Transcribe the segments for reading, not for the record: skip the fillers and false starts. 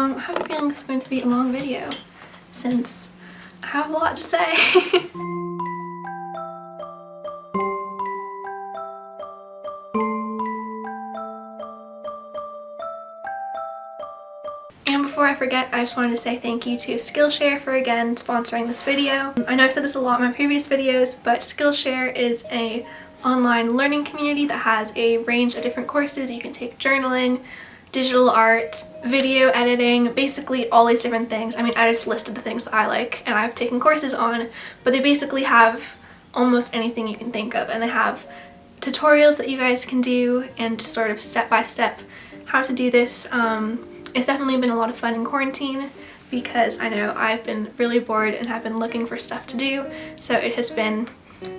I have a feeling this is going to be a long video since I have a lot to say. And before I forget, I just wanted to say thank you to Skillshare for again sponsoring this video. I know I said this a lot in my previous videos, but Skillshare is a online learning community that has a range of different courses. You can take journaling, digital art, video editing, basically all these different things. I mean, I just listed the things that I like and I've taken courses on, but they basically have almost anything you can think of, and they have tutorials that you guys can do and just sort of step-by-step how to do this. It's definitely been a lot of fun in quarantine because I know I've been really bored and have been looking for stuff to do, so it has been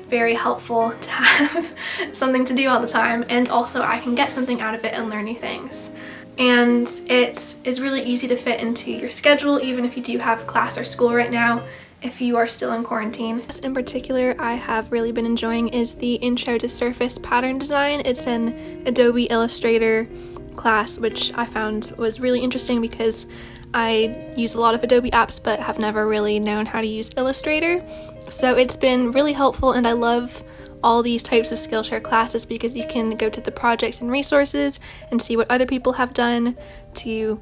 very helpful to have something to do all the time, and also I can get something out of it and learn new things. And it is really easy to fit into your schedule, even if you do have class or school right now, if you are still in quarantine. In particular, I have really been enjoying is the Intro to Surface Pattern Design. It's an Adobe Illustrator class, which I found was really interesting because I use a lot of Adobe apps but have never really known how to use Illustrator. So it's been really helpful, and I love all these types of Skillshare classes because you can go to the projects and resources and see what other people have done to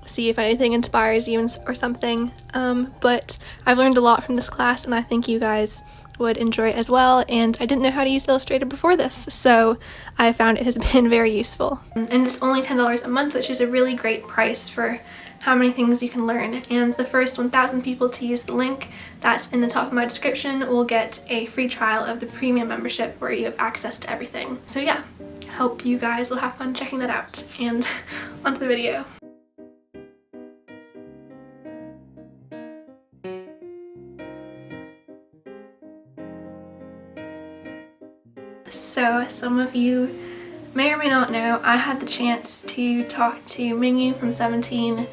see if anything inspires you or something. But I've learned a lot from this class and I think you guys would enjoy it as well, and I didn't know how to use Illustrator before this, so I found it has been very useful. And it's only $10 a month, which is a really great price for how many things you can learn, and the first 1,000 people to use the link that's in the top of my description will get a free trial of the premium membership where you have access to everything. So yeah, hope you guys will have fun checking that out, and onto the video. So some of you may or may not know, I had the chance to talk to Mingyu from 17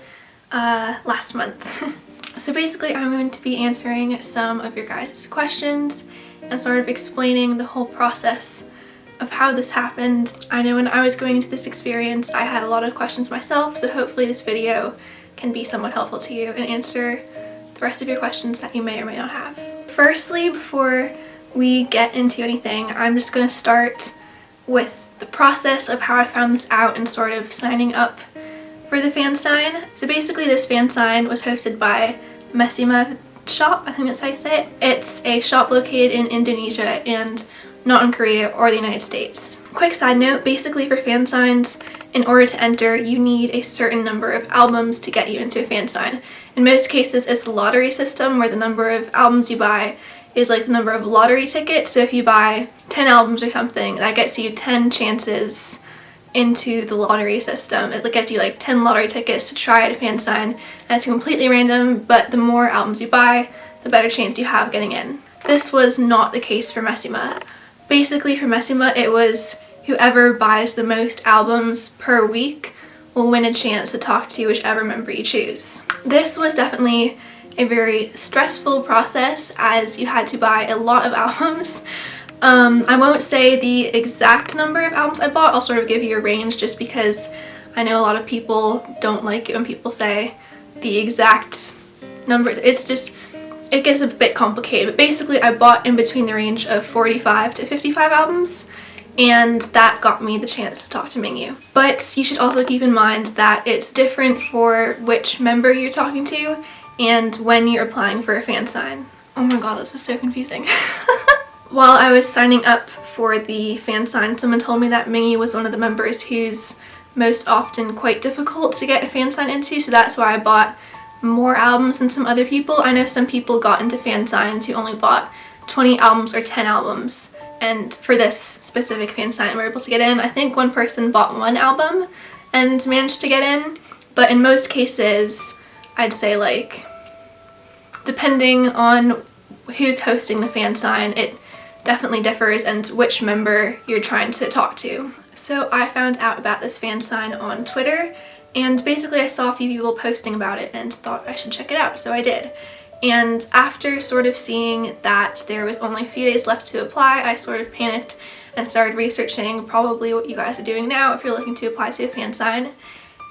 last month. So basically I'm going to be answering some of your guys' questions and sort of explaining the whole process of how this happened. I know when I was going into this experience I had a lot of questions myself, so hopefully this video can be somewhat helpful to you and answer the rest of your questions that you may or may not have. Firstly, before we get into anything, I'm just going to start with the process of how I found this out and sort of signing up for the fansign. So basically this fansign was hosted by Messima shop, I think that's how you say it. It's a shop located in Indonesia and not in Korea or the United States. Quick side note, basically for fansigns, in order to enter you need a certain number of albums to get you into a fansign. In most cases it's a lottery system where the number of albums you buy is like the number of lottery tickets. So if you buy 10 albums or something, that gets you 10 chances into the lottery system. It gets you like 10 lottery tickets to try at a fansign, and it's completely random, but the more albums you buy, the better chance you have getting in. This was not the case for Messima. Basically for Messima it was whoever buys the most albums per week will win a chance to talk to whichever member you choose. This was definitely a very stressful process as you had to buy a lot of albums. I won't say the exact number of albums I bought, I'll sort of give you a range just because I know a lot of people don't like it when people say the exact number. It's just, it gets a bit complicated, but basically I bought in between the range of 45 to 55 albums, and that got me the chance to talk to Mingyu. But you should also keep in mind that it's different for which member you're talking to and when you're applying for a fansign. Oh my god, this is so confusing. While I was signing up for the fansign, someone told me that Mingyu was one of the members who's most often quite difficult to get a fansign into, so that's why I bought more albums than some other people. I know some people got into fansigns who only bought 20 albums or 10 albums, and for this specific fansign we were able to get in. I think one person bought 1 album and managed to get in, but in most cases I'd say, like, depending on who's hosting the fansign, it definitely differs and which member you're trying to talk to. So I found out about this fansign on Twitter, and basically I saw a few people posting about it and thought I should check it out, so I did. And after sort of seeing that there was only a few days left to apply, I sort of panicked and started researching probably what you guys are doing now if you're looking to apply to a fansign.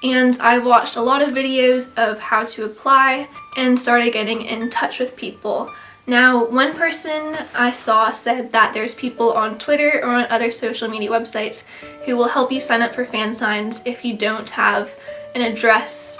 and I watched a lot of videos of how to apply and started getting in touch with people. Now, one person I saw said that there's people on Twitter or on other social media websites who will help you sign up for fan signs if you don't have an address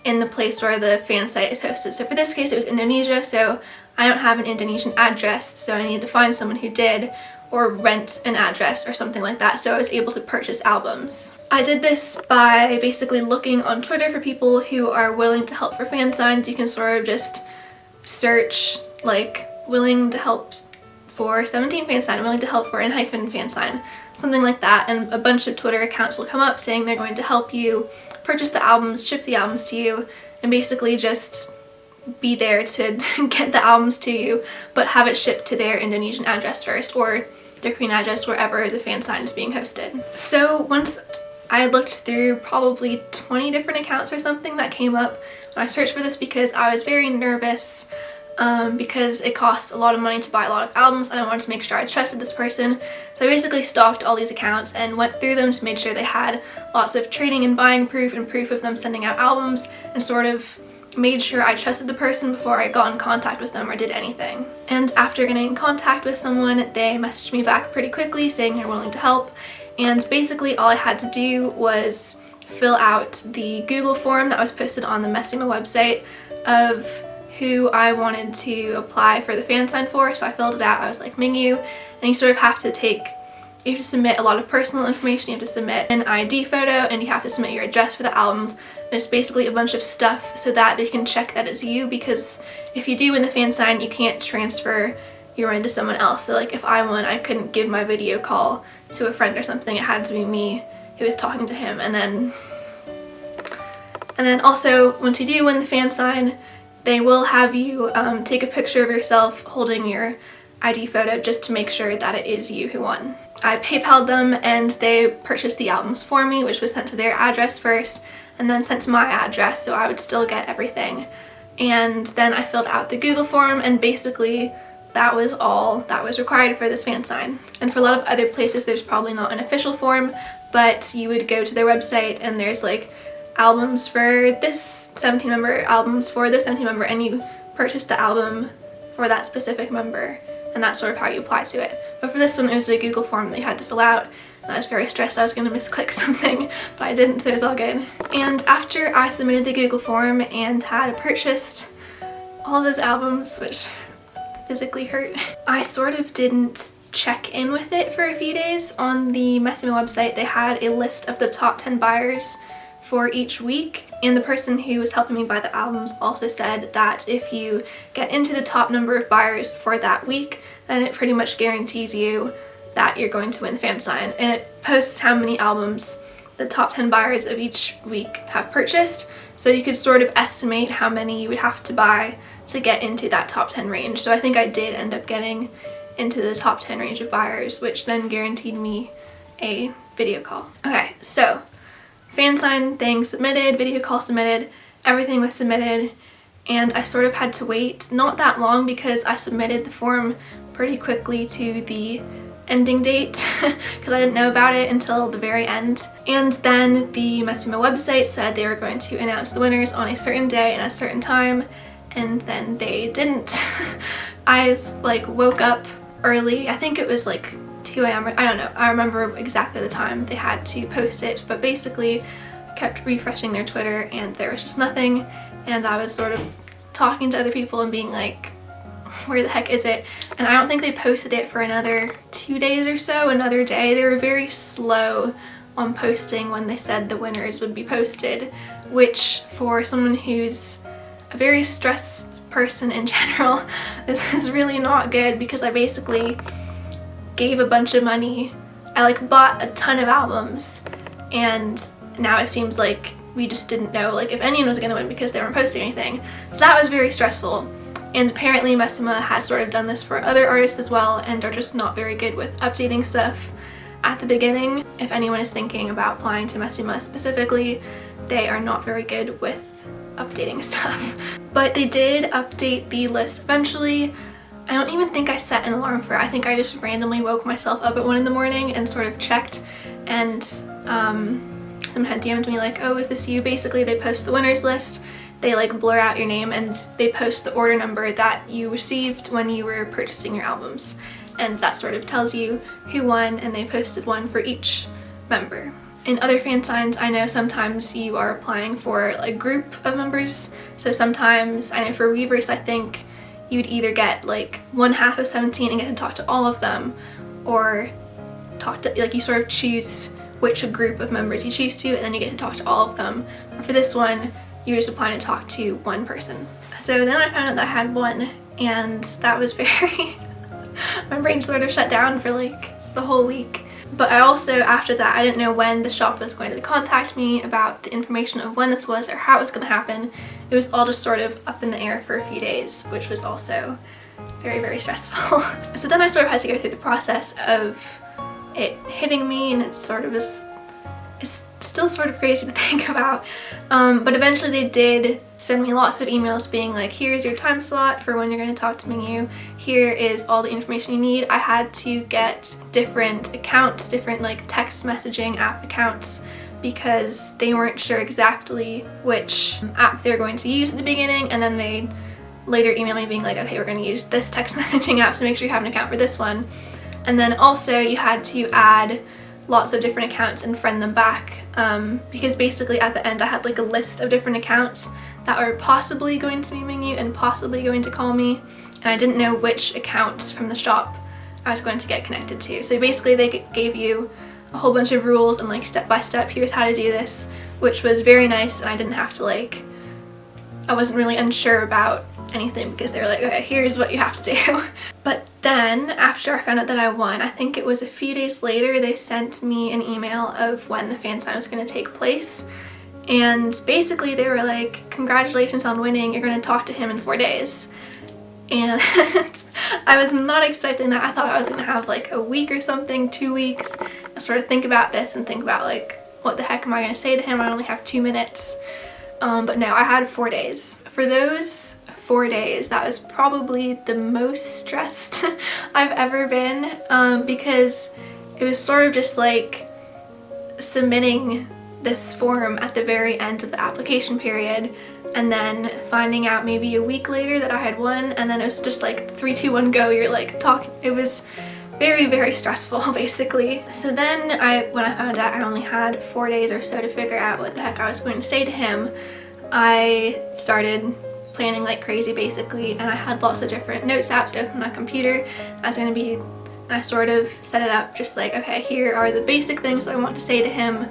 in the place where the fan site is hosted. So for this case, it was Indonesia, so I don't have an Indonesian address, so I needed to find someone who did, or rent an address or something like that, so I was able to purchase albums. I did this by basically looking on Twitter for people who are willing to help for fan signs. You can sort of just search like willing to help for 17 fan sign, willing to help for fan sign, something like that, and a bunch of Twitter accounts will come up saying they're going to help you purchase the albums, ship the albums to you, and basically just be there to get the albums to you, but have it shipped to their Indonesian address first, or their Korean address, wherever the fan sign is being hosted. So once I looked through probably 20 different accounts or something that came up when I searched for this, because I was very nervous because it costs a lot of money to buy a lot of albums and I wanted to make sure I trusted this person. So I basically stalked all these accounts and went through them to make sure they had lots of trading and buying proof and proof of them sending out albums, and sort of made sure I trusted the person before I got in contact with them or did anything. And after getting in contact with someone, they messaged me back pretty quickly saying they're willing to help, and basically all I had to do was fill out the Google form that was posted on the Messima website of who I wanted to apply for the fan sign for. So I filled it out. I was like, mingyu, and you sort of have to submit a lot of personal information. You have to submit an ID photo, and you have to submit your address for the albums. And it's basically a bunch of stuff so that they can check that it's you, because if you do win the fan sign, you can't transfer your win to someone else. So like if I won, I couldn't give my video call to a friend or something. It had to be me who was talking to him. And then also, once you do win the fan sign, they will have you take a picture of yourself holding your ID photo just to make sure that it is you who won. I PayPal'd them and they purchased the albums for me, which was sent to their address first and then sent to my address, so I would still get everything. And then I filled out the Google form, and basically that was all that was required for this fan sign. And for a lot of other places there's probably not an official form, but you would go to their website and there's like albums for this 17 member, albums for this 17 member, and you purchase the album for that specific member, and that's sort of how you apply to it. But for this one, it was a Google form that you had to fill out, and I was very stressed I was going to misclick something, but I didn't, so it was all good. And after I submitted the Google form and had purchased all of those albums, which physically hurt, I sort of didn't check in with it for a few days. On the Messima website, they had a list of the top 10 buyers for each week, and the person who was helping me buy the albums also said that if you get into the top number of buyers for that week, then it pretty much guarantees you that you're going to win the fan sign. And it posts how many albums the top 10 buyers of each week have purchased, so you could sort of estimate how many you would have to buy to get into that top 10 range. So I think I did end up getting into the top 10 range of buyers, which then guaranteed me a video call. Okay, so fan sign thing submitted, video call submitted, everything was submitted, and I sort of had to wait not that long because I submitted the form pretty quickly to the ending date because I didn't know about it until the very end. And then the Messima website said they were going to announce the winners on a certain day and a certain time, and then they didn't. I like woke up early, I think it was like 2 a.m. I don't know, I remember exactly the time they had to post it, but basically I kept refreshing their Twitter and there was just nothing, and I was sort of talking to other people and being like, where the heck is it? And I don't think they posted it for another 2 days or so, another day. They were very slow on posting when they said the winners would be posted, which for someone who's a very stressed person in general, this is really not good, because I basically gave a bunch of money. I like bought a ton of albums, and now it seems like we just didn't know like if anyone was gonna win because they weren't posting anything. So that was very stressful. And apparently Messima has sort of done this for other artists as well, and are just not very good with updating stuff at the beginning. If anyone is thinking about applying to Messima specifically, they are not very good with updating stuff. But they did update the list eventually. I don't even think I set an alarm for it. I think I just randomly woke myself up at 1 in the morning and sort of checked, and someone had DM'd me like, oh, is this you? Basically, they post the winners list, they like blur out your name, and they post the order number that you received when you were purchasing your albums. And that sort of tells you who won, and they posted one for each member. In other fan signs, I know sometimes you are applying for a group of members. So sometimes, I know for Weavers, I think you would either get like 1/2 of 17 and get to talk to all of them, or talk to, like, you sort of choose which group of members you choose to, and then you get to talk to all of them. But for this one, you're just applying to talk to one person. So then I found out that I had one, and that was very, my brain sort of shut down for like the whole week. But I also, after that, I didn't know when the shop was going to contact me about the information of when this was or how it was going to happen. It was all just sort of up in the air for a few days, which was also very, very stressful. So then I sort of had to go through the process of it hitting me, and it sort of is, it's still sort of crazy to think about. But eventually they did send me lots of emails being like, here's your time slot for when you're going to talk to Mingyu. Here is all the information you need. I had to get different accounts, different like text messaging app accounts, because they weren't sure exactly which app they were going to use at the beginning, and then they later emailed me being like, okay, we're going to use this text messaging app, so make sure you have an account for this one. And then also you had to add lots of different accounts and friend them back, because basically at the end I had like a list of different accounts that were possibly going to be Mingyu and possibly going to call me, and I didn't know which accounts from the shop I was going to get connected to. So basically they gave you a whole bunch of rules and like step by step, here's how to do this, which was very nice, and I didn't have to like, I wasn't really unsure about anything because they were like, okay, here's what you have to do. But then after I found out that I won, I think it was a few days later, they sent me an email of when the fan sign was going to take place, and basically they were like, congratulations on winning, you're going to talk to him in 4 days. And I was not expecting that. I thought I was going to have like a week or something, 2 weeks, and sort of think about this and think about like, what the heck am I going to say to him? I only have 2 minutes. But no, I had 4 days. For those 4 days, that was probably the most stressed I've ever been, because it was sort of just like submitting this form at the very end of the application period, and then finding out maybe a week later that I had won, and then it was just like 3, 2, 1, go, you're like talking. It was very, very stressful basically. So then when I found out I only had 4 days or so to figure out what the heck I was going to say to him, I started planning like crazy basically, and I had lots of different notes apps open on my computer. I sort of set it up just like, okay, here are the basic things that I want to say to him,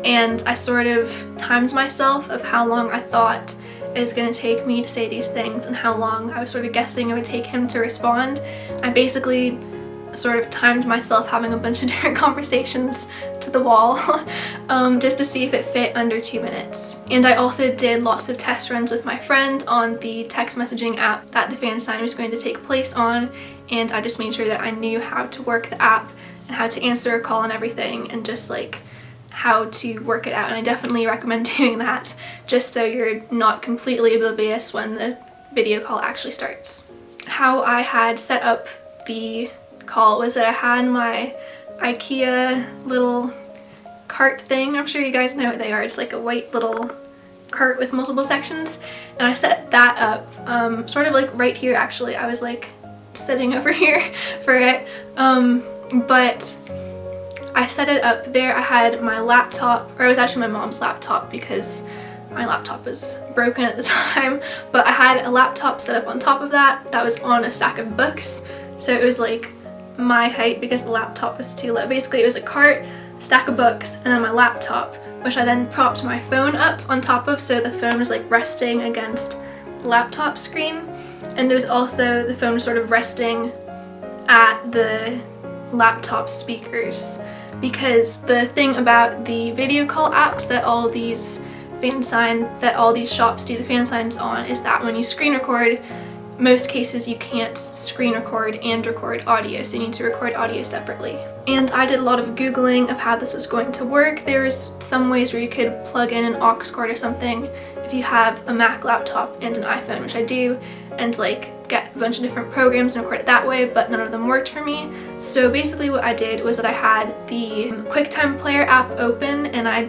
and I sort of timed myself of how long I thought it was going to take me to say these things and how long I was sort of guessing it would take him to respond. I basically sort of timed myself having a bunch of different conversations to the wall just to see if it fit under 2 minutes. And I also did lots of test runs with my friend on the text messaging app that the fan sign was going to take place on, and I just made sure that I knew how to work the app and how to answer a call and everything, and just like how to work it out. And I definitely recommend doing that just so you're not completely oblivious when the video call actually starts. How I had set up the call was that I had my IKEA little cart thing. I'm sure you guys know what they are. It's like a white little cart with multiple sections, and I set that up sort of like right here actually. I was like sitting over here for it, but I set it up there. I had my laptop, or it was actually my mom's laptop because my laptop was broken at the time, but I had a laptop set up on top of that was on a stack of books, so it was like my height because the laptop was too low. Basically it was a cart, a stack of books, and then my laptop, which I then propped my phone up on top of, so the phone was like resting against the laptop screen, and there's also the phone sort of resting at the laptop speakers, because the thing about the video call apps that all these shops do the fan signs on is that when you screen record, most cases you can't screen record and record audio, so you need to record audio separately. And I did a lot of Googling of how this was going to work. There's some ways where you could plug in an aux cord or something if you have a Mac laptop and an iPhone, which I do, and like get get a bunch of different programs and record it that way, but none of them worked for me. So basically what I did was that I had the QuickTime Player app open, and I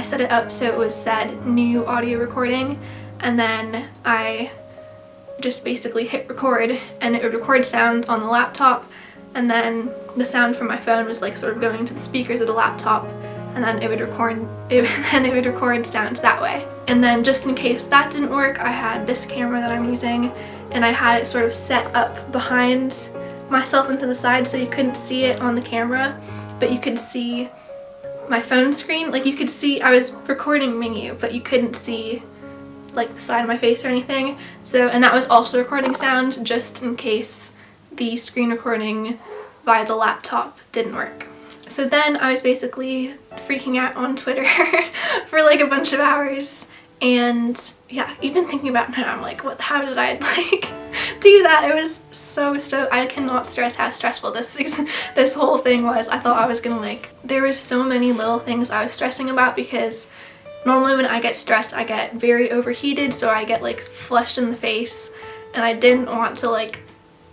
set it up so it was said new audio recording, and then I just basically hit record, and it would record sound on the laptop, and then the sound from my phone was like sort of going to the speakers of the laptop, and then it would record sounds that way. And then just in case that didn't work, I had this camera that I'm using, and I had it sort of set up behind myself and to the side so you couldn't see it on the camera, but you could see my phone screen. Like you could see I was recording Mingyu, but you couldn't see like the side of my face or anything. So, and that was also recording sound just in case the screen recording via the laptop didn't work. So then I was basically freaking out on Twitter for like a bunch of hours, and yeah, even thinking about it now, I'm like, how did I like do that? It was so I cannot stress how stressful this whole thing was. I thought I was gonna there was so many little things I was stressing about, because normally when I get stressed I get very overheated, so I get like flushed in the face, and I didn't want to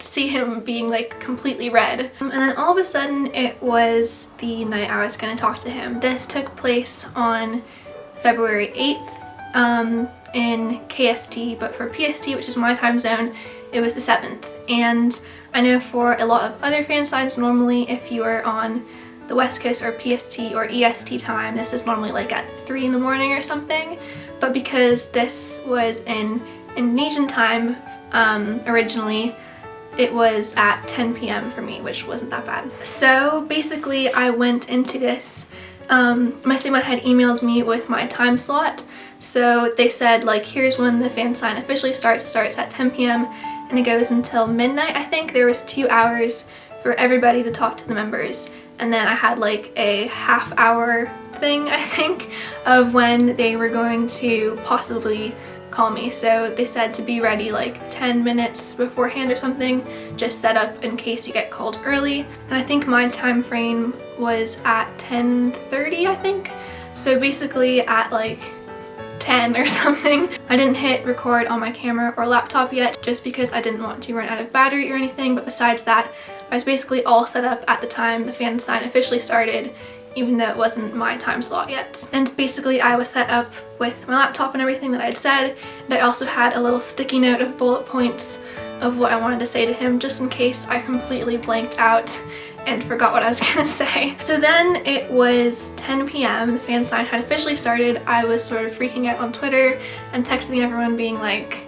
see him being like completely red. And then all of a sudden it was the night I was going to talk to him. This took place on February 8th in KST, but for PST, which is my time zone, it was the 7th. And I know for a lot of other fan signs, normally if you are on the West Coast or PST or EST time, this is normally like at 3 in the morning or something, but because this was in Indonesian time originally, it was at 10 p.m. for me, which wasn't that bad. So basically I went into this, my Sigma had emailed me with my time slot. So they said here's when the fan sign officially starts. It starts at 10 p.m. and it goes until midnight. I think there was 2 hours for everybody to talk to the members. And then I had a half-hour thing, I think, of when they were going to possibly call me. So they said to be ready 10 minutes beforehand or something, just set up in case you get called early. And I think my time frame was at 10:30, I think. So basically at 10 or something. I didn't hit record on my camera or laptop yet, just because I didn't want to run out of battery or anything, but besides that, I was basically all set up at the time the fan sign officially started, even though it wasn't my time slot yet. And basically I was set up with my laptop and everything that I had said, and I also had a little sticky note of bullet points of what I wanted to say to him, just in case I completely blanked out and forgot what I was gonna say. So then it was 10 p.m. the fan sign had officially started. I was sort of freaking out on Twitter and texting everyone being like,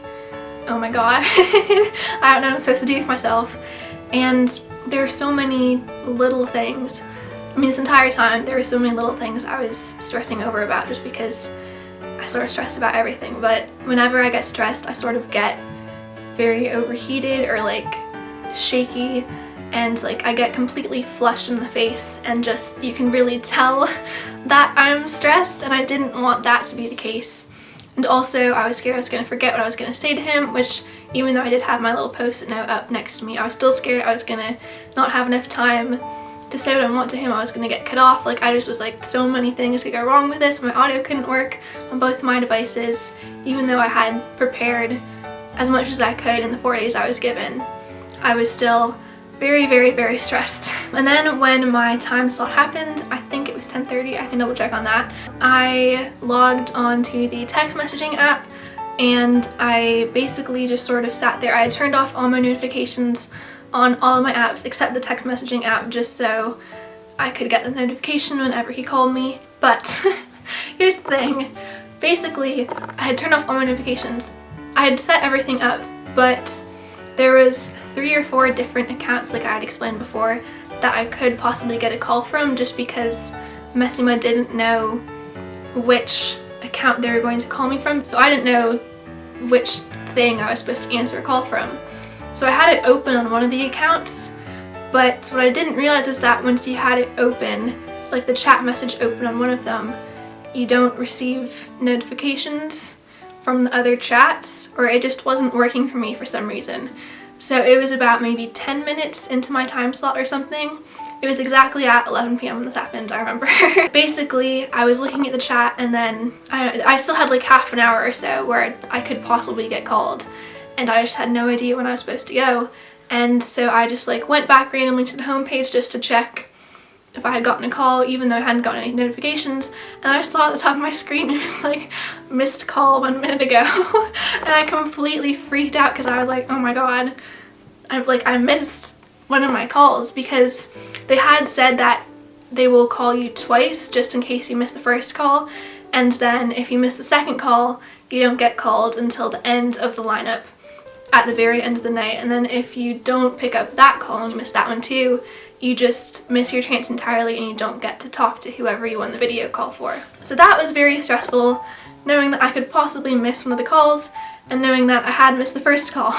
oh my god, I don't know what I'm supposed to do with myself. And there are so many little things. I mean, this entire time there were so many little things I was stressing over about, just because I sort of stress about everything. But whenever I get stressed, I sort of get very overheated or shaky, and I get completely flushed in the face, and just you can really tell that I'm stressed, and I didn't want that to be the case. And also I was scared I was going to forget what I was going to say to him, which even though I did have my little post-it note up next to me, I was still scared I was going to not have enough time to say what I want to him. I was going to get cut off. I just was so many things could go wrong with this. My audio couldn't work on both my devices, even though I had prepared as much as I could in the 4 days I was given. I was still very, very, very stressed. And then when my time slot happened, I think it was 10:30, I can double check on that, I logged onto the text messaging app, and I basically just sort of sat there. I had turned off all my notifications on all of my apps except the text messaging app, just so I could get the notification whenever he called me. But here's the thing. Basically, I had turned off all my notifications. I had set everything up, but there was 3 or 4 different accounts, like I had explained before, that I could possibly get a call from, just because Messima didn't know which account they were going to call me from, so I didn't know which thing I was supposed to answer a call from. So I had it open on one of the accounts, but what I didn't realize is that once you had it open, the chat message open on one of them, you don't receive notifications from the other chats, or it just wasn't working for me for some reason. So it was about maybe 10 minutes into my time slot or something. It was exactly at 11 p.m. when this happened, I remember. Basically, I was looking at the chat, and then I still had half an hour or so where I could possibly get called. and I just had no idea when I was supposed to go. And so I just like went back randomly to the homepage just to check if I had gotten a call, even though I hadn't gotten any notifications. And I saw at the top of my screen it was like missed call 1 minute ago. And I completely freaked out because I was like, oh my god, I missed one of my calls, because they had said that they will call you twice just in case you miss the first call, and then if you miss the second call you don't get called until the end of the lineup at the very end of the night. And then if you don't pick up that call and you miss that one too, you just miss your chance entirely and you don't get to talk to whoever you won the video call for. So that was very stressful, knowing that I could possibly miss one of the calls and knowing that I had missed the first call.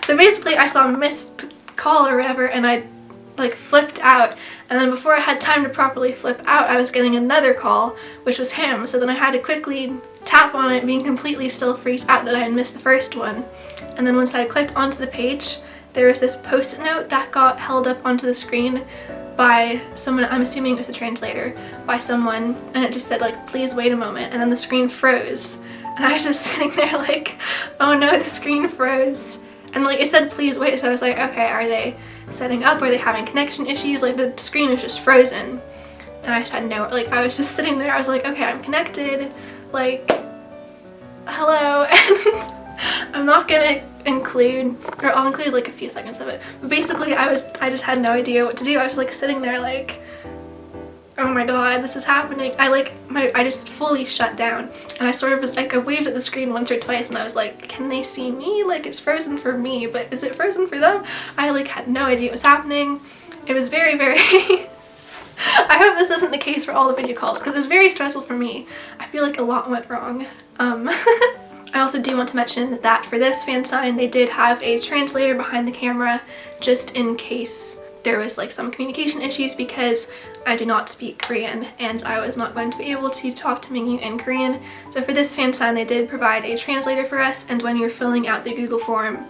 So basically I saw a missed call or whatever and I like flipped out, and then before I had time to properly flip out I was getting another call, which was him. So then I had to quickly tap on it, being completely still freaked out that I had missed the first one. And then once I clicked onto the page, there was this post-it note that got held up onto the screen by someone, I'm assuming it was a translator, by someone, and it just said like, please wait a moment, and then the screen froze. And I was just sitting there like, oh no, the screen froze. And like it said please wait, so I was like, okay, are they setting up? Are they having connection issues? Like the screen was just frozen. And I just had no, like I was just sitting there, I was like, okay, I'm connected, like, hello. And I'm not gonna include, or I'll include like a few seconds of it, but basically I just had no idea what to do. I was like sitting there like, oh my god, this is happening. I just fully shut down, and I sort of was like, I waved at the screen once or twice and I was like, can they see me? Like it's frozen for me, but is it frozen for them? I like had no idea what was happening. It was very, very I hope this isn't the case for all the video calls, because it was very stressful for me. I feel like a lot went wrong. I also do want to mention that for this fan sign they did have a translator behind the camera just in case there was like some communication issues, because I do not speak Korean and I was not going to be able to talk to Mingyu in Korean. So for this fan sign they did provide a translator for us, and when you're filling out the Google form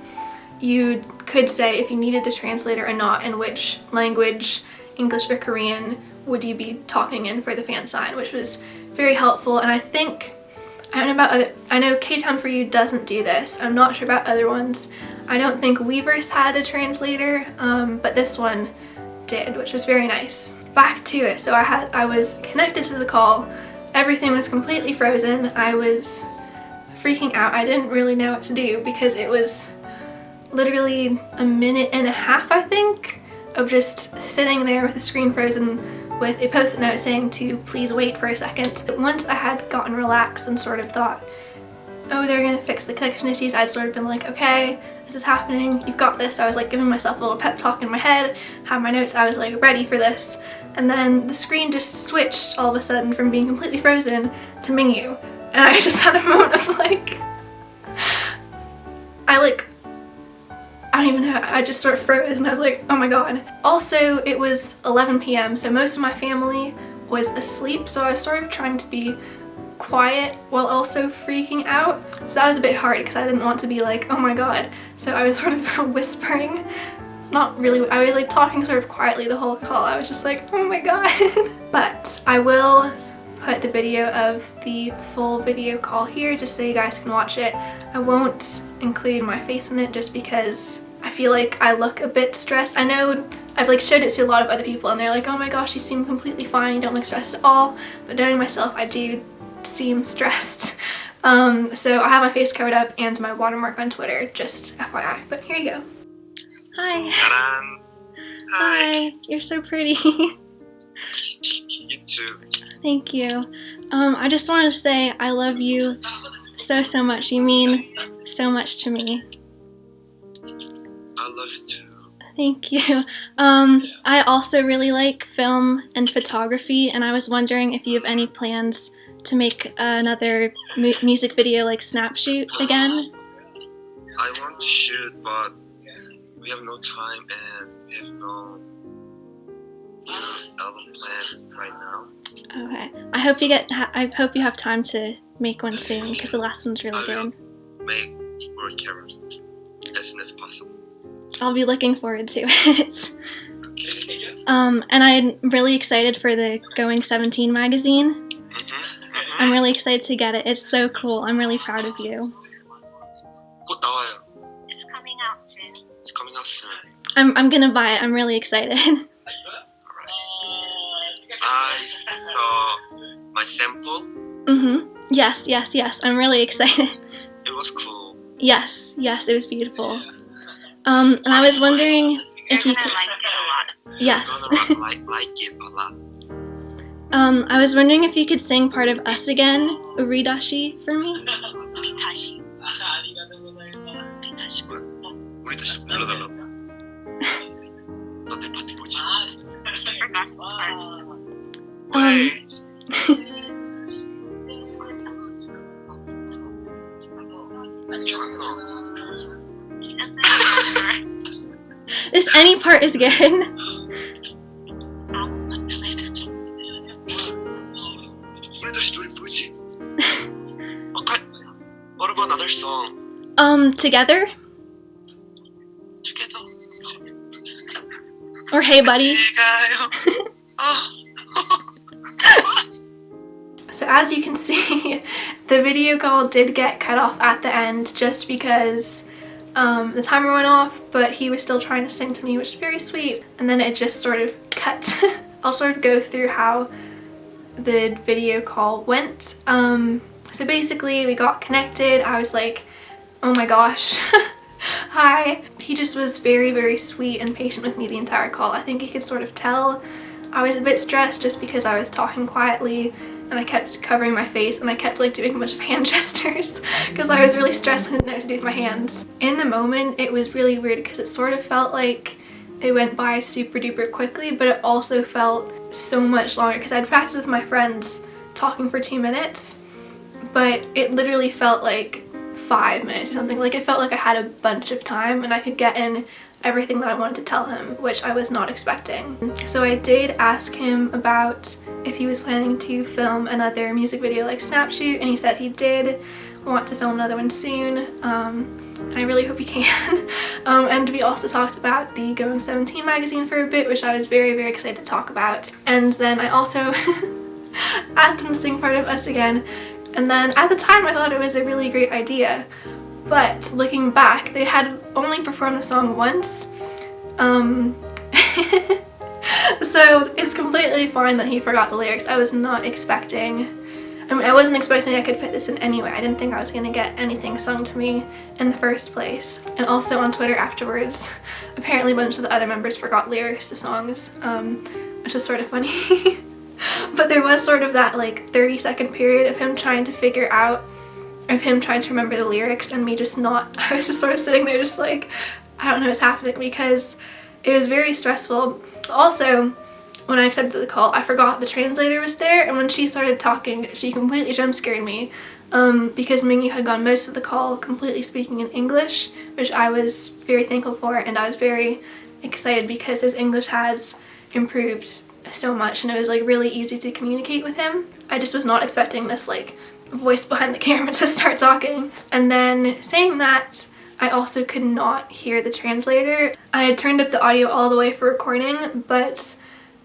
you could say if you needed a translator or not, and which language, English or Korean, would you be talking in for the fan sign, which was very helpful. And I don't know about other, I know K-Town For You doesn't do this. I'm not sure about other ones. I don't think Weverse had a translator, but this one did, which was very nice. Back to it. So I was connected to the call. Everything was completely frozen. I was freaking out. I didn't really know what to do because it was literally a minute and a half, I think, of just sitting there with the screen frozen with a post-it note saying to please wait for a second. Once I had gotten relaxed and sort of thought, oh, they're gonna fix the connection issues, I'd sort of been like, okay, this is happening, you've got this. I was like giving myself a little pep talk in my head, had my notes, I was like ready for this. And then the screen just switched all of a sudden from being completely frozen to mingyu. And I just had a moment of like, I don't even know, I just sort of froze and I was like, oh my god. Also, it was 11 p.m. so most of my family was asleep, so I was sort of trying to be quiet while also freaking out. So that was a bit hard because I didn't want to be like, oh my god. So I was sort of whispering, not really, I was like talking sort of quietly the whole call. I was just like, oh my god. But I will put the video of the full video call here just so you guys can watch it. I won't include my face in it just because I feel like I look a bit stressed. I know I've like showed it to a lot of other people and they're like, oh my gosh, you seem completely fine, you don't look stressed at all. But knowing myself, I do seem stressed. So I have my face covered up and my watermark on Twitter, just FYI. But here you go. Hi. Hi. Hi. You're so pretty. You too. Thank you. I just want to say I love you so much. You mean so much to me. I love you too. Thank you. I also really like film and photography, and I was wondering if you have any plans to make another music video like Snapshoot again. I want to shoot, but we have no time and we have no album plans right now. Okay. I hope you have time to make one soon because the last one's really good. Make more camera as soon as possible. I'll be looking forward to it. Okay. And I'm really excited for the Going 17 magazine. I'm really excited to get it. It's so cool. I'm really proud of you. 곧 나와요. out soon. I'm gonna buy it. I'm really excited. Alright. I saw my sample. Yes. I'm really excited. It was cool. Yes, it was beautiful. And I was wondering if you could. Like it a lot. Yes. like it a lot. I was wondering if you could sing part of Us Again, Uridashi, for me. 우리 다시 불러달라고. 너내 파트 뭐지? 왜? 기억 안 나. Just any part is good. 우리 다시 노래 뭐지? What about another song? Together? Together? Or Hey Buddy? So as you can see, the video call did get cut off at the end just because the timer went off, but he was still trying to sing to me, which is very sweet. And then it just sort of cut. I'll sort of go through how the video call went. So basically we got connected. I was like, oh my gosh, hi. He just was very sweet and patient with me the entire call. I think he could sort of tell I was a bit stressed just because I was talking quietly and I kept covering my face and I kept like doing a bunch of hand gestures because I was really stressed and didn't know what to do with my hands. In the moment it was really weird because it sort of felt like it went by super duper quickly, but it also felt so much longer because I'd practiced with my friends talking for 2 minutes, but it literally felt like 5 minutes or something. Like it felt like I had a bunch of time and I could get in everything that I wanted to tell him, which I was not expecting. So I did ask him about if he was planning to film another music video like Snapshoot, and he said he did want to film another one soon. And I really hope he can. And we also talked about the Going 17 magazine for a bit, which I was very excited to talk about. And then I also asked him to sing part of Us Again. And then at the time I thought it was a really great idea. But looking back, they had only performed the song once. So it's completely fine that he forgot the lyrics. I was not expecting, I wasn't expecting I could fit this in anyway. I didn't think I was going to get anything sung to me in the first place. And also on Twitter afterwards, apparently a bunch of the other members forgot lyrics to songs, which was sort of funny. But there was sort of that like 30-second period of him trying to figure out, of him trying to remember the lyrics and me just not. I was just sort of sitting there just like, I don't know what's happening, because it was very stressful. Also, when I accepted the call, I forgot the translator was there, and when she started talking, she completely jump scared me because Mingyu had gone most of the call completely speaking in English, which I was very thankful for, and I was very excited because his English has improved so much and it was like really easy to communicate with him. I just was not expecting this like voice behind the camera to start talking. And then saying that, I also could not hear the translator. I had turned up the audio all the way for recording, but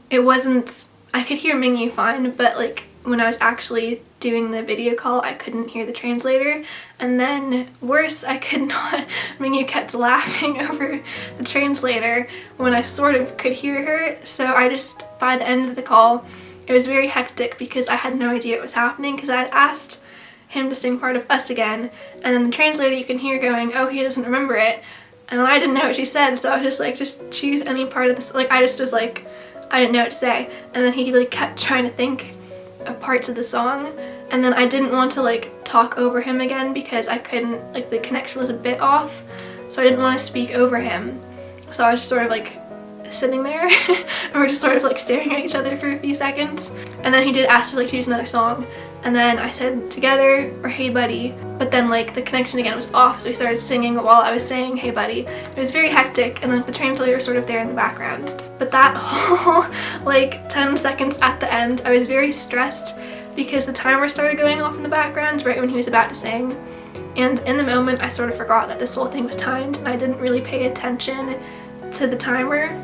it wasn't, I could hear Mingyu fine, but like when I was actually doing the video call, I couldn't hear the translator. And then worse, I could not, Mingyu kept laughing over the translator when I sort of could hear her. So I just, by the end of the call, it was very hectic because I had no idea what was happening, because I had asked him to sing part of Us Again, and then the translator you can hear going, oh, he doesn't remember it. And then I didn't know what she said, so I was just like, just choose any part of this. Like, I just was like, I didn't know what to say. And then he like kept trying to think of parts of the song, and then I didn't want to like talk over him again because I couldn't, like the connection was a bit off, so I didn't want to speak over him. So I was just sort of like sitting there and we're just sort of like staring at each other for a few seconds. And then he did ask to like choose another song, and then I said Together or Hey Buddy, but then like the connection again was off, so he started singing while I was saying Hey Buddy. It was very hectic, and like the translator was sort of there in the background. But that whole like 10 seconds at the end, I was very stressed because the timer started going off in the background right when he was about to sing. And in the moment I sort of forgot that this whole thing was timed, and I didn't really pay attention to the timer.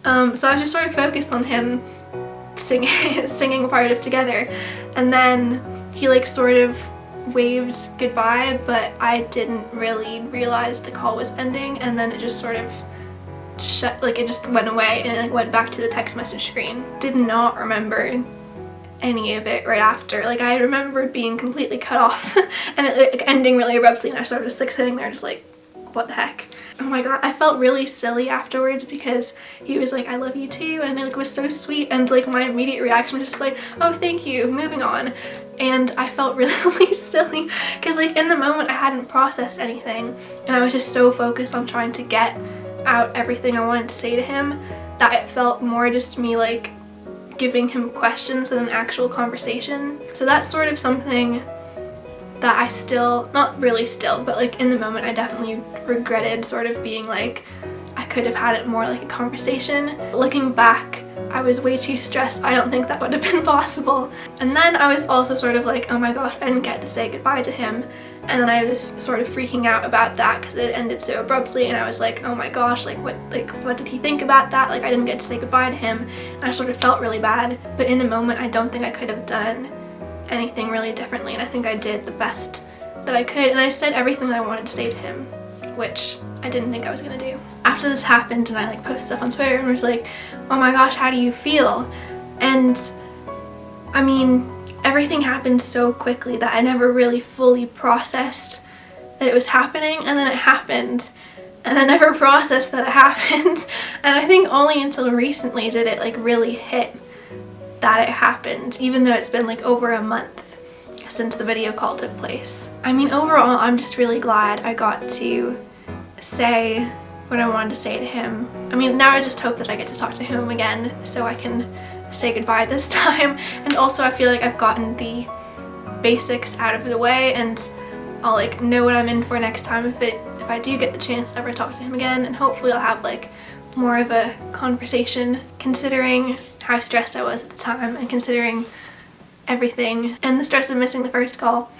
So I was just sort of focused on him singing part of Together, and then he like sort of waved goodbye, but I didn't really realize the call was ending, and then it just sort of shut, like it just went away and it like went back to the text message screen. Did not remember any of it right after. Like I remembered being completely cut off and it like ending really abruptly, and I started just like sitting there just like, what the heck. Oh my god, I felt really silly afterwards because he was like, I love you too, and it like was so sweet, and like my immediate reaction was just like, oh thank you, moving on. And I felt really silly because like in the moment I hadn't processed anything and I was just so focused on trying to get out everything I wanted to say to him that it felt more just me like giving him questions than an actual conversation. So that's sort of something that I still, not really still, but like in the moment I definitely regretted sort of being like, I could have had it more like a conversation. Looking back, I was way too stressed. I don't think that would have been possible. And then I was also sort of like, oh my gosh, I didn't get to say goodbye to him. And then I was sort of freaking out about that because it ended so abruptly, and I was like, oh my gosh, like what did he think about that? Like I didn't get to say goodbye to him, and I sort of felt really bad. But in the moment, I don't think I could have done anything really differently, and I think I did the best that I could, and I said everything that I wanted to say to him, which I didn't think I was gonna do. After this happened and I like posted stuff on Twitter and was like, oh my gosh, how do you feel? And I mean, everything happened so quickly that I never really fully processed that it was happening, and then it happened, and I never processed that it happened. And I think only until recently did it like really hit that it happened, even though it's been like over a month since the video call took place. I mean, overall, I'm just really glad I got to say what I wanted to say to him. I mean, now I just hope that I get to talk to him again so I can say goodbye this time. And also I feel like I've gotten the basics out of the way, and I'll like know what I'm in for next time if I do get the chance to ever talk to him again, and hopefully I'll have like more of a conversation, considering how stressed I was at the time and considering everything and the stress of missing the first call.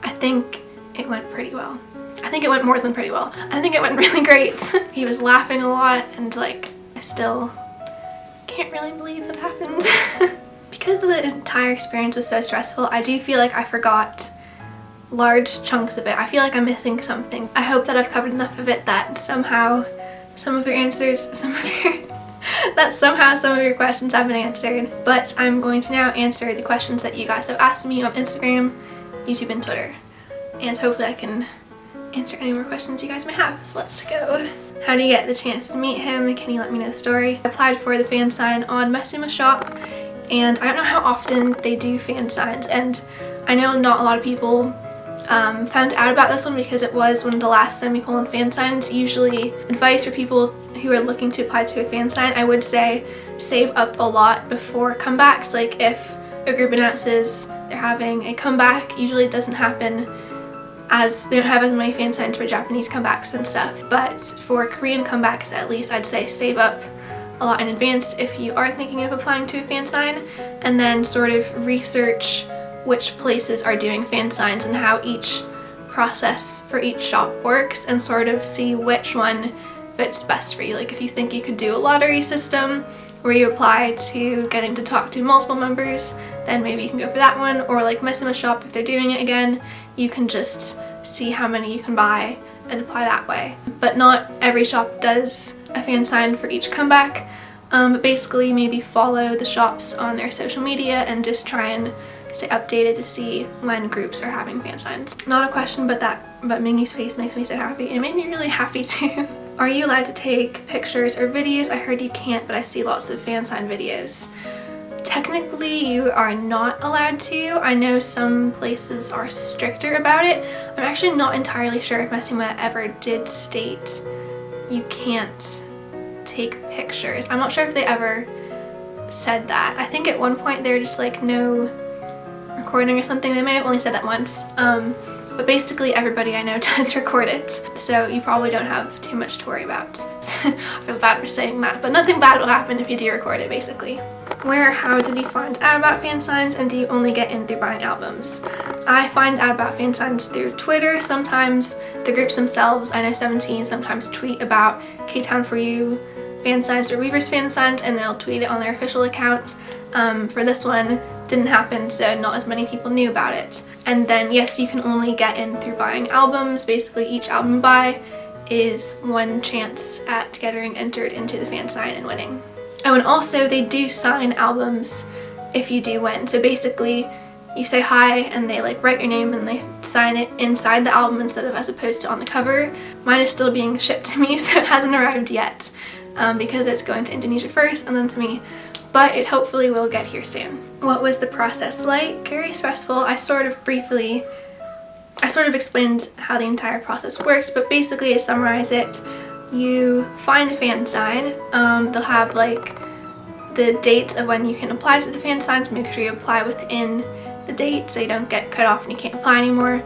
I think it went pretty well. I think it went more than pretty well. I think it went really great. He was laughing a lot, and like I still can't really believe that happened. Because the entire experience was so stressful, I do feel like I forgot large chunks of it. I feel like I'm missing something. I hope that I've covered enough of it that somehow some of your questions have been answered. But I'm going to now answer the questions that you guys have asked me on Instagram, YouTube, and Twitter. And hopefully I can answer any more questions you guys may have. So let's go. How do you get the chance to meet him? Can you let me know the story? I applied for the fan sign on Messima Shop, and I don't know how often they do fan signs, and I know not a lot of people found out about this one because it was one of the last semicolon fan signs. Usually advice for people who are looking to apply to a fan sign, I would say save up a lot before comebacks. Like if a group announces they're having a comeback, usually it doesn't happen as they don't have as many fan signs for Japanese comebacks and stuff. But for Korean comebacks, at least, I'd say save up a lot in advance if you are thinking of applying to a fan sign, and then sort of research which places are doing fan signs and how each process for each shop works, and sort of see which one fits best for you. Like if you think you could do a lottery system where you apply to getting to talk to multiple members, then maybe you can go for that one. Or like Messima Shop, if they're doing it again, you can just see how many you can buy and apply that way. But not every shop does a fan sign for each comeback. But basically maybe follow the shops on their social media and just try and stay updated to see when groups are having fan signs. Not a question, but Mingyu's face makes me so happy. It made me really happy too. Are you allowed to take pictures or videos? I heard you can't, but I see lots of fan sign videos. Technically, you are not allowed to. I know some places are stricter about it. I'm actually not entirely sure if Messima ever did state you can't take pictures. I'm not sure if they ever said that. I think at one point they were just like no recording or something. They may have only said that once. But basically everybody I know does record it, so you probably don't have too much to worry about. I feel bad for saying that, but nothing bad will happen if you do record it, basically. How did you find out about fan signs, and do you only get in through buying albums? I find out about fan signs through Twitter. Sometimes the groups themselves, I know 17 sometimes tweet about K-Town For You fan signs or Weavers fan signs, and they'll tweet it on their official account. For this one, didn't happen, so not as many people knew about it. And then yes, you can only get in through buying albums. Basically each album you buy is one chance at getting entered into the fan sign and winning. Oh, and also they do sign albums if you do win. So basically you say hi and they like write your name and they sign it inside the album instead of as opposed to on the cover. Mine is still being shipped to me, so it hasn't arrived yet because it's going to Indonesia first and then to me, but it hopefully will get here soon. What was the process like? Very stressful. I sort of explained how the entire process works, but basically to summarize it, you find a fan sign. They'll have like the dates of when you can apply to the fan sign, so make sure you apply within the date so you don't get cut off and you can't apply anymore.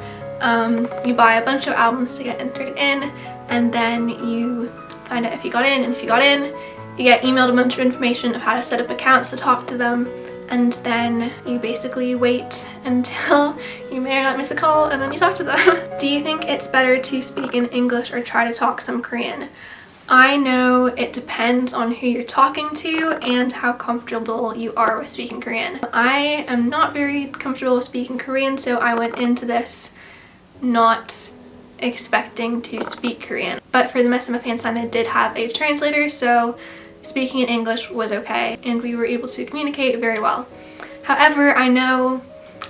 You buy a bunch of albums to get entered in, and then you find out if you got in, and if you got in, you get emailed a bunch of information of how to set up accounts to talk to them, and then you basically wait until you may or not miss a call and then you talk to them. Do you think it's better to speak in English or try to talk some Korean? I know it depends on who you're talking to and how comfortable you are with speaking Korean. I am not very comfortable with speaking Korean, so I went into this not expecting to speak Korean. But for the Messima fan sign, they did have a translator, so speaking in English was okay, and we were able to communicate very well. However, I'm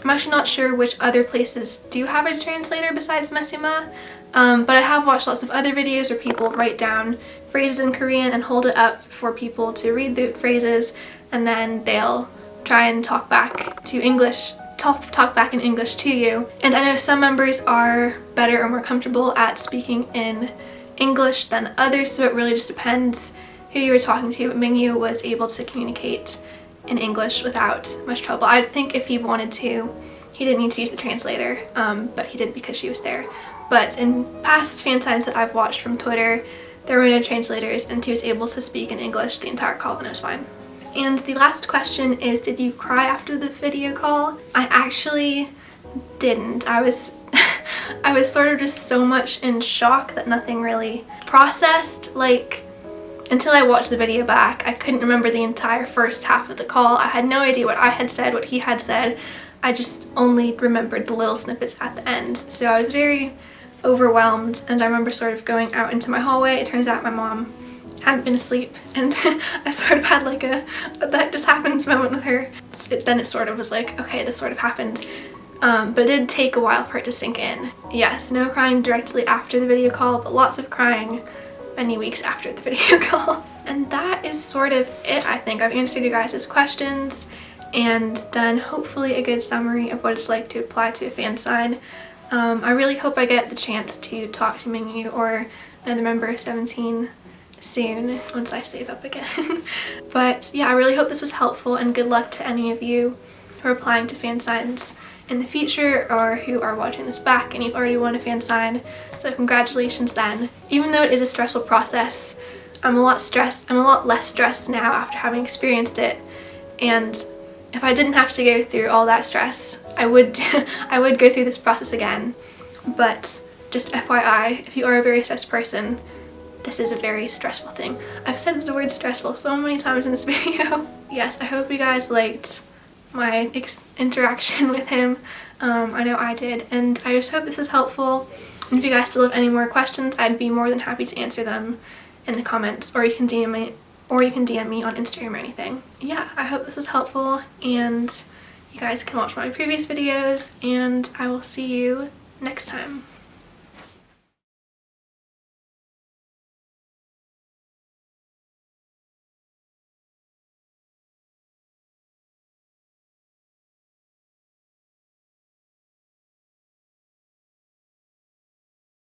actually not sure which other places do have a translator besides Messima, but I have watched lots of other videos where people write down phrases in Korean and hold it up for people to read the phrases, and then they'll try and talk back to English, talk back in English to you. And I know some members are better or more comfortable at speaking in English than others, so it really just depends who you were talking to, but Mingyu was able to communicate in English without much trouble. I think if he wanted to, he didn't need to use the translator, but he did because she was there. But in past fan signs that I've watched from Twitter, there were no translators, and he was able to speak in English the entire call and it was fine. And the last question is, did you cry after the video call? I actually didn't. I was sort of just so much in shock that nothing really processed. Like, until I watched the video back, I couldn't remember the entire first half of the call. I had no idea what I had said, what he had said. I just only remembered the little snippets at the end. So I was very overwhelmed, and I remember sort of going out into my hallway. It turns out my mom hadn't been asleep, and I sort of had like a that just happens moment with her. Then it sort of was like, okay, this sort of happened. But it did take a while for it to sink in. Yes, no crying directly after the video call, but lots of crying many weeks after the video call. And that is sort of it, I think. I've answered you guys' questions and done hopefully a good summary of what it's like to apply to a fan sign. I really hope I get the chance to talk to Mingyu or another member of 17 soon once I save up again. But yeah, I really hope this was helpful, and good luck to any of you who are applying to fan signs in the future or who are watching this back and you've already won a fan sign. So congratulations then. Even though it is a stressful process, I'm a lot less stressed now after having experienced it, and if I didn't have to go through all that stress, I would go through this process again. But just FYI, if you are a very stressed person, this is a very stressful thing. I've said the word stressful so many times in this video. Yes, I hope you guys liked my interaction with him. I know I did, and I just hope this was helpful. And if you guys still have any more questions, I'd be more than happy to answer them in the comments, or you can DM me on Instagram or anything. Yeah, I hope this was helpful, and you guys can watch my previous videos, and I will see you next time.